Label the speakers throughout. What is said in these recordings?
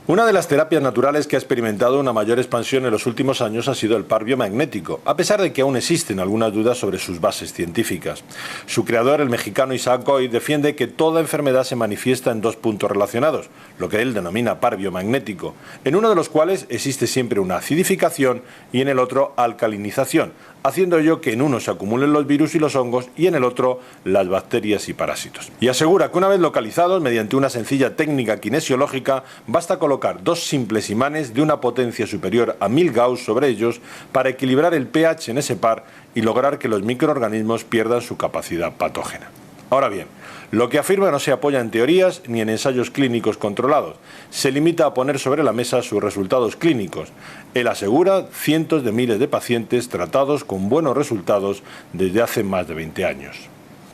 Speaker 1: Una de las terapias naturales que ha experimentado una mayor expansión en los últimos años ha sido el par biomagnético, a pesar de que aún existen algunas dudas sobre sus bases científicas. Su creador, el mexicano Isaac Goy, defiende que toda enfermedad se manifiesta en dos puntos relacionados, lo que él denomina par biomagnético, en uno de los cuales existe siempre una acidificación y en el otro alcalinización, haciendo ello que en uno se acumulen los virus y los hongos y en el otro las bacterias y parásitos. Y asegura que una vez localizados, mediante una sencilla técnica kinesiológica, basta colocar dos simples imanes de una potencia superior a 1000 Gauss sobre ellos para equilibrar el pH en ese par y lograr que los microorganismos pierdan su capacidad patógena. Ahora bien, lo que afirma no se apoya en teorías ni en ensayos clínicos controlados. Se limita a poner sobre la mesa sus resultados clínicos. Él asegura cientos de miles de pacientes tratados con buenos resultados desde hace más de 20 años.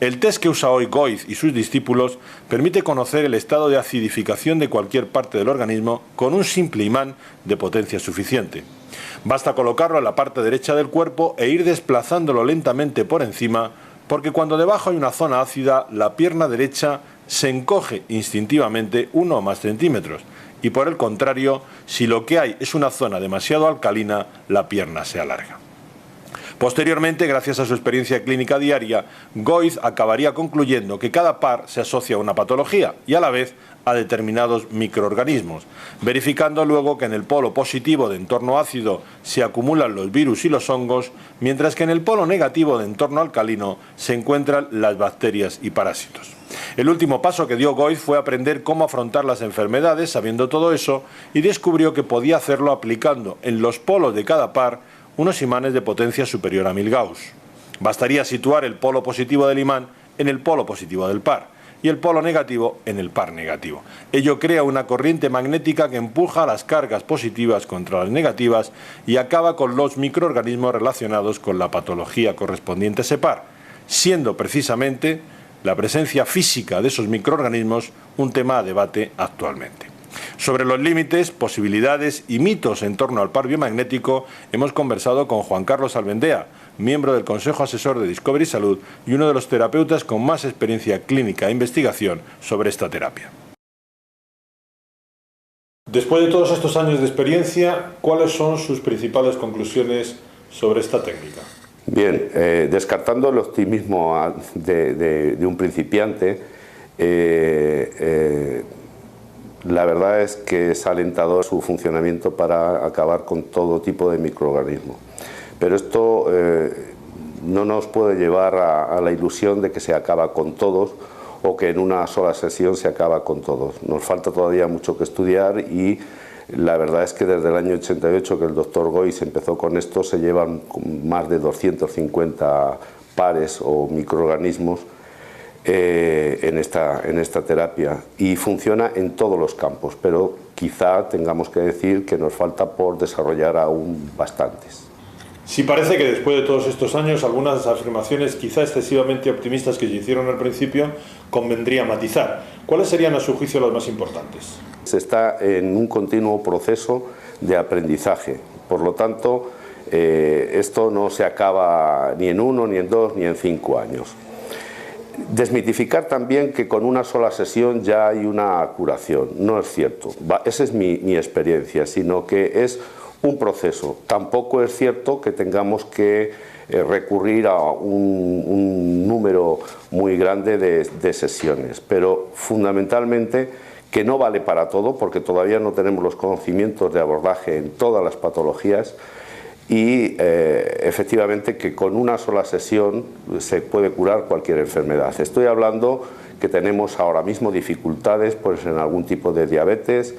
Speaker 1: El test que usa hoy Goy y sus discípulos permite conocer el estado de acidificación de cualquier parte del organismo con un simple imán de potencia suficiente. Basta colocarlo en la parte derecha del cuerpo e ir desplazándolo lentamente por encima, porque cuando debajo hay una zona ácida, la pierna derecha se encoge instintivamente 1 o más centímetros, y por el contrario, si lo que hay es una zona demasiado alcalina, la pierna se alarga. Posteriormente, gracias a su experiencia clínica diaria, Goy acabaría concluyendo que cada par se asocia a una patología y a la vez a determinados microorganismos, verificando luego que en el polo positivo de entorno ácido se acumulan los virus y los hongos, mientras que en el polo negativo de entorno alcalino se encuentran las bacterias y parásitos. El último paso que dio Goy fue aprender cómo afrontar las enfermedades sabiendo todo eso y descubrió que podía hacerlo aplicando en los polos de cada par unos imanes de potencia superior a 1000 Gauss. Bastaría situar el polo positivo del imán en el polo positivo del par y el polo negativo en el par negativo. Ello crea una corriente magnética que empuja las cargas positivas contra las negativas y acaba con los microorganismos relacionados con la patología correspondiente a ese par, siendo precisamente la presencia física de esos microorganismos un tema a debate actualmente. Sobre los límites, posibilidades y mitos en torno al par biomagnético hemos conversado con Juan Carlos Albendea, miembro del Consejo Asesor de Discovery Salud y uno de los terapeutas con más experiencia clínica e investigación sobre esta terapia. Después de todos estos años de experiencia, ¿cuáles son sus principales conclusiones sobre esta técnica?
Speaker 2: Bien, descartando el optimismo de un principiante, la verdad es que es alentador su funcionamiento para acabar con todo tipo de microorganismos. Pero esto no nos puede llevar a la ilusión de que se acaba con todos o que en una sola sesión se acaba con todos. Nos falta todavía mucho que estudiar y la verdad es que desde el año 88 que el doctor Goy se empezó con esto se llevan más de 250 pares o microorganismos en esta terapia y funciona en todos los campos, pero quizá tengamos que decir que nos falta por desarrollar aún bastantes.
Speaker 1: Sí, parece que después de todos estos años algunas afirmaciones quizá excesivamente optimistas que se hicieron al principio convendría matizar. ¿Cuáles serían a su juicio las más importantes?
Speaker 2: Se está en un continuo proceso de aprendizaje, por lo tanto esto no se acaba ni en 1, ni en 2, ni en 5 años. Desmitificar también que con una sola sesión ya hay una curación, no es cierto, esa es mi experiencia, sino que es un proceso. Tampoco es cierto que tengamos que recurrir a un número muy grande de sesiones, pero fundamentalmente que no vale para todo porque todavía no tenemos los conocimientos de abordaje en todas las patologías y efectivamente que con una sola sesión se puede curar cualquier enfermedad. Estoy hablando que tenemos ahora mismo dificultades pues, en algún tipo de diabetes,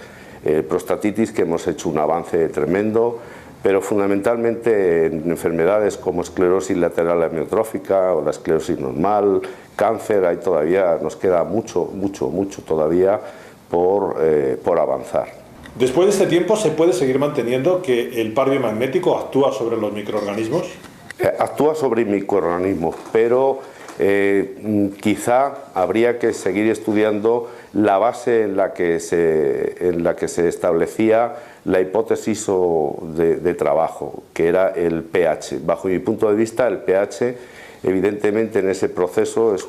Speaker 2: prostatitis, que hemos hecho un avance tremendo, pero fundamentalmente en enfermedades como esclerosis lateral amiotrófica o la esclerosis normal, cáncer, ahí todavía nos queda mucho todavía por avanzar.
Speaker 1: Después de este tiempo, ¿se puede seguir manteniendo que el par biomagnético actúa sobre los microorganismos?
Speaker 2: Actúa sobre microorganismos, pero quizá habría que seguir estudiando la base en la que se establecía la hipótesis de trabajo, que era el pH. Bajo mi punto de vista, el pH evidentemente en ese proceso es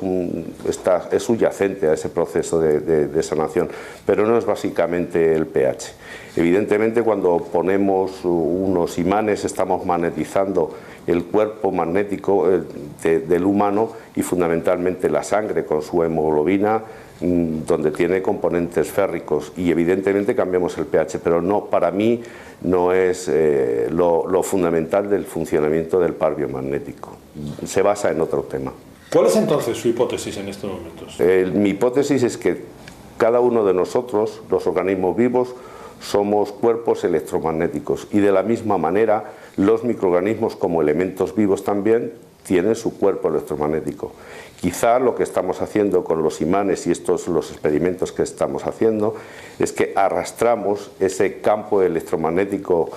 Speaker 2: subyacente a ese proceso de sanación, pero no es básicamente el pH. Evidentemente cuando ponemos unos imanes estamos magnetizando el cuerpo magnético del humano y fundamentalmente la sangre con su hemoglobina, donde tiene componentes férricos, y evidentemente cambiamos el pH, pero no, para mí no es lo fundamental del funcionamiento del par biomagnético. Se basa en otro tema.
Speaker 1: ¿Cuál es entonces su hipótesis en estos momentos?
Speaker 2: Mi hipótesis es que cada uno de nosotros, los organismos vivos, somos cuerpos electromagnéticos, y de la misma manera los microorganismos como elementos vivos también tienen su cuerpo electromagnético. Quizá lo que estamos haciendo con los imanes, y estos los experimentos que estamos haciendo, es que arrastramos ese campo electromagnético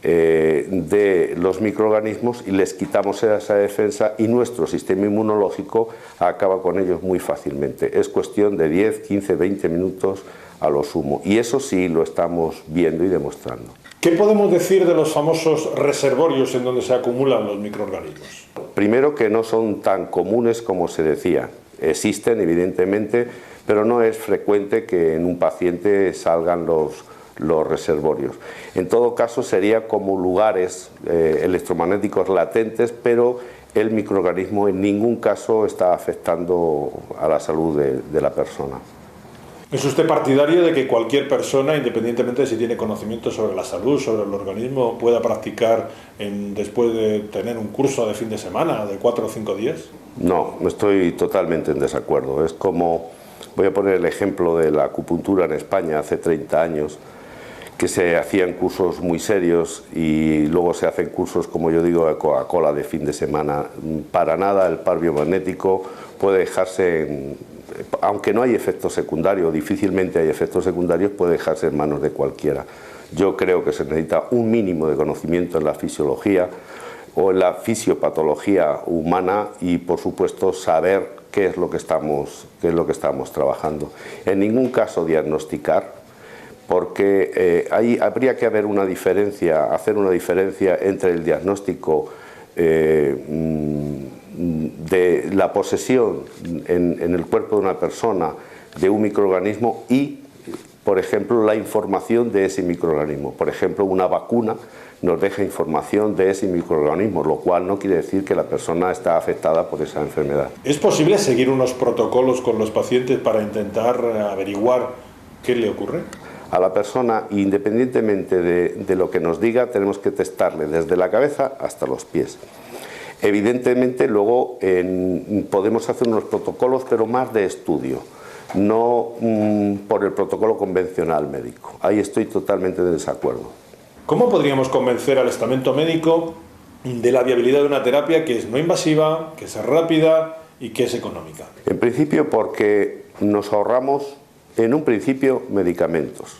Speaker 2: de los microorganismos y les quitamos esa defensa, y nuestro sistema inmunológico acaba con ellos muy fácilmente. Es cuestión de 10, 15, 20 minutos a lo sumo, y eso sí lo estamos viendo y demostrando.
Speaker 1: ¿Qué podemos decir de los famosos reservorios en donde se acumulan los microorganismos?
Speaker 2: Primero, que no son tan comunes como se decía. Existen, evidentemente, pero no es frecuente que en un paciente salgan los reservorios. En todo caso, sería como lugares electromagnéticos latentes, pero el microorganismo en ningún caso está afectando a la salud de la persona.
Speaker 1: ¿Es usted partidario de que cualquier persona, independientemente de si tiene conocimiento sobre la salud, sobre el organismo, pueda practicar después de tener un curso de fin de semana, de 4 o 5 días?
Speaker 2: No, estoy totalmente en desacuerdo. Es como, voy a poner el ejemplo de la acupuntura en España hace 30 años, que se hacían cursos muy serios y luego se hacen cursos, como yo digo, de Coca-Cola de fin de semana. Para nada el par biomagnético puede dejarse aunque no hay efectos secundarios, difícilmente hay efectos secundarios, puede dejarse en manos de cualquiera. Yo creo que se necesita un mínimo de conocimiento en la fisiología o en la fisiopatología humana y, por supuesto, saber qué es lo que estamos trabajando. En ningún caso diagnosticar, porque habría que hacer una diferencia entre el diagnóstico de la posesión en el cuerpo de una persona de un microorganismo y, por ejemplo, la información de ese microorganismo. Por ejemplo, una vacuna nos deja información de ese microorganismo, lo cual no quiere decir que la persona está afectada por esa enfermedad.
Speaker 1: ¿Es posible seguir unos protocolos con los pacientes para intentar averiguar qué le ocurre?
Speaker 2: A la persona, independientemente de lo que nos diga, tenemos que testarle desde la cabeza hasta los pies. Evidentemente luego podemos hacer unos protocolos, pero más de estudio, no por el protocolo convencional médico. Ahí estoy totalmente de desacuerdo.
Speaker 1: ¿Cómo podríamos convencer al estamento médico de la viabilidad de una terapia que es no invasiva, que es rápida y que es económica?
Speaker 2: En principio porque nos ahorramos, en un principio, medicamentos.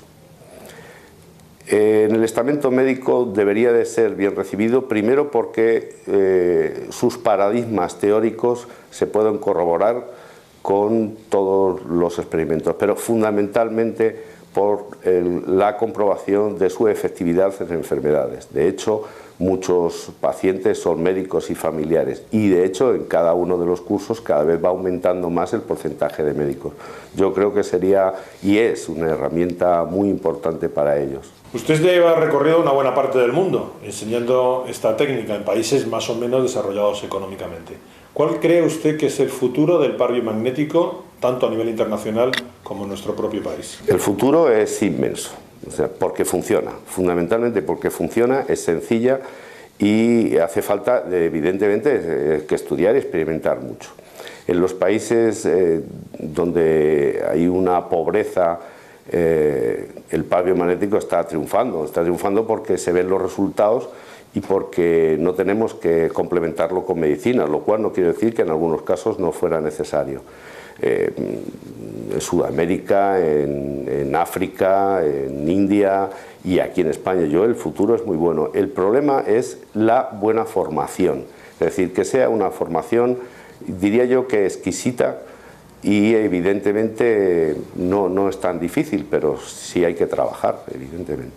Speaker 2: En el estamento médico debería de ser bien recibido, primero porque sus paradigmas teóricos se pueden corroborar con todos los experimentos, pero fundamentalmente por la comprobación de su efectividad en enfermedades. De hecho, muchos pacientes son médicos y familiares, y de hecho en cada uno de los cursos cada vez va aumentando más el porcentaje de médicos. Yo creo que sería y es una herramienta muy importante para ellos.
Speaker 1: Usted lleva recorrido una buena parte del mundo enseñando esta técnica en países más o menos desarrollados económicamente. ¿Cuál cree usted que es el futuro del par biomagnético, tanto a nivel internacional como en nuestro propio país?
Speaker 2: El futuro es inmenso, o sea, porque funciona, fundamentalmente porque funciona, es sencilla y hace falta, evidentemente, que estudiar y experimentar mucho. En los países donde hay una pobreza, el par biomagnético está triunfando porque se ven los resultados y porque no tenemos que complementarlo con medicina, lo cual no quiere decir que en algunos casos no fuera necesario. En Sudamérica, en África, en India y aquí en España, el futuro es muy bueno. El problema es la buena formación, es decir, que sea una formación, diría yo, que exquisita. Y evidentemente no es tan difícil, pero sí hay que trabajar, evidentemente.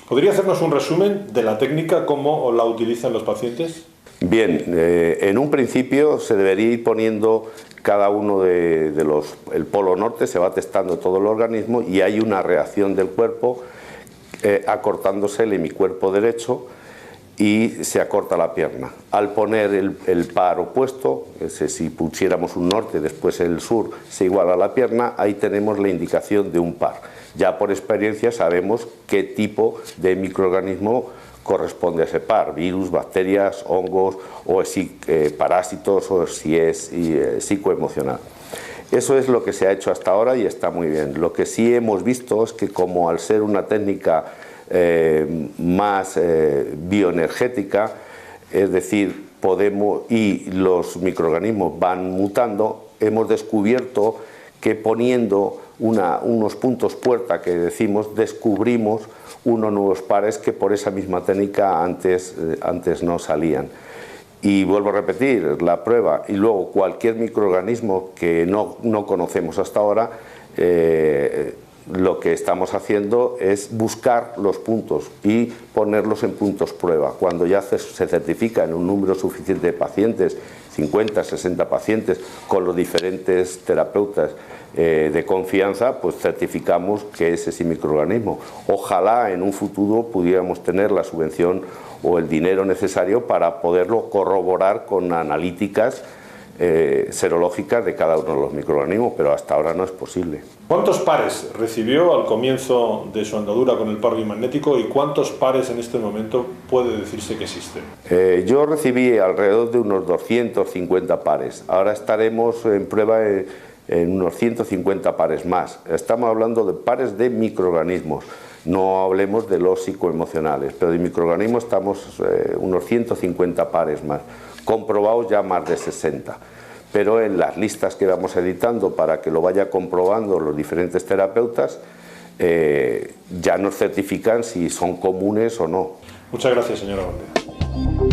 Speaker 1: ¿Podría hacernos un resumen de la técnica, cómo la utilizan los pacientes?
Speaker 2: Bien, en un principio se debería ir poniendo cada uno de los... El polo norte se va testando todo el organismo y hay una reacción del cuerpo acortándose el hemicuerpo derecho y se acorta la pierna. Al poner el par opuesto, si pusiéramos un norte, después el sur, se iguala la pierna, ahí tenemos la indicación de un par. Ya por experiencia sabemos qué tipo de microorganismo corresponde a ese par, virus, bacterias, hongos o si parásitos o si es psicoemocional. Eso es lo que se ha hecho hasta ahora y está muy bien. Lo que sí hemos visto es que como al ser una técnica más bioenergética, es decir, y los microorganismos van mutando, hemos descubierto que poniendo unos puntos puerta que decimos, descubrimos unos nuevos pares que por esa misma técnica antes no salían. Y vuelvo a repetir, la prueba y luego cualquier microorganismo que no conocemos hasta ahora, lo que estamos haciendo es buscar los puntos y ponerlos en puntos prueba. Cuando ya se certifica en un número suficiente de pacientes, 50, 60 pacientes, con los diferentes terapeutas de confianza, pues certificamos que es ese microorganismo. Ojalá en un futuro pudiéramos tener la subvención o el dinero necesario para poderlo corroborar con analíticas serológicas de cada uno de los microorganismos, pero hasta ahora no es posible.
Speaker 1: ¿Cuántos pares recibió al comienzo de su andadura con el par biomagnético y cuántos pares en este momento puede decirse que existen?
Speaker 2: Yo recibí alrededor de unos 250 pares. Ahora estaremos en prueba en unos 150 pares más. Estamos hablando de pares de microorganismos. No hablemos de los psicoemocionales, pero de microorganismos estamos unos 150 pares más. Comprobados ya más de 60. Pero en las listas que vamos editando para que lo vaya comprobando los diferentes terapeutas, ya nos certifican si son comunes o no.
Speaker 1: Muchas gracias, señora Bandera.